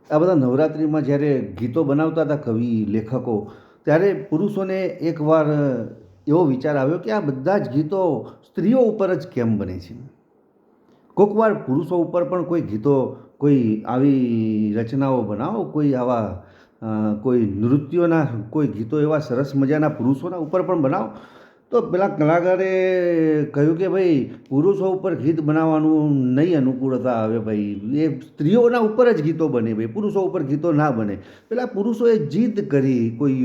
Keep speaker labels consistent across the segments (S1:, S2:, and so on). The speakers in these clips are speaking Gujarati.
S1: આ બધા નવરાત્રિમાં જ્યારે ગીતો બનાવતા હતા કવિ લેખકો, ત્યારે પુરુષોને એકવાર એવો વિચાર આવ્યો કે આ બધા જ ગીતો સ્ત્રીઓ ઉપર જ કેમ બને છે. કોઈક વાર પુરુષો ઉપર પણ કોઈ ગીતો, કોઈ આવી રચનાઓ બનાવો, કોઈ આવા કોઈ નૃત્યોના કોઈ ગીતો એવા સરસ મજાના પુરુષોના ઉપર પણ બનાવો. તો પેલા કલાકારે કહ્યું કે ભાઈ પુરુષો ઉપર ગીત બનાવવાનું નહીં અનુકૂળતા આવે ભાઈ, એ સ્ત્રીઓના ઉપર જ ગીતો બને ભાઈ, પુરુષો ઉપર ગીતો ના બને. પેલા પુરુષોએ જીદ કરી, કોઈ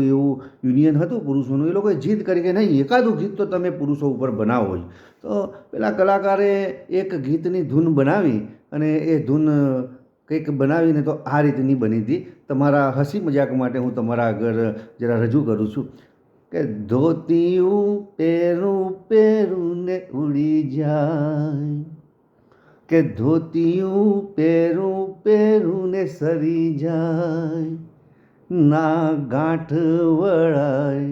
S1: એવું યુનિયન હતું પુરુષોનું, એ લોકોએ જીદ કરી કે નહીં, એકાદું ગીત તો તમે પુરુષો ઉપર બનાવો જ. તો પેલા કલાકારે એક ગીતની ધૂન બનાવી અને એ ધૂન કંઈક બનાવીને તો આ રીતની બની હતી. તમારા હસી મજાક માટે હું તમારા આગળ જરા રજૂ કરું છું કે ધોતિયું પહેરું પહેરું ને ઉડી જાય, કે ધોતિયું પહેરું પહેરું ને સરી જાય, ના ગાંઠ વળાય,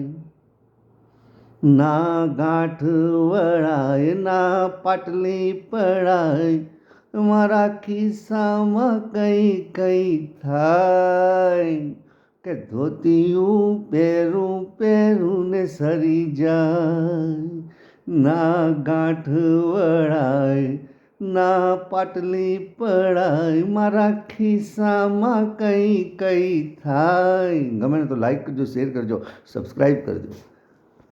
S1: ના ગાંઠ વળાય, ના પાટલી પડાય, મારા ખિસ્સામાં કઈ કઈ થાય, કે ધોતિયું પહેરું પહેરું ને સરી જાય, ના ગાંઠ વળાય, ના પાટલી પડાય, મારા ખિસ્સામાં કઈ કઈ થાય. ગમે ને તો લાઈક કરજો, શેર કરજો, સબસ્ક્રાઈબ કરજો.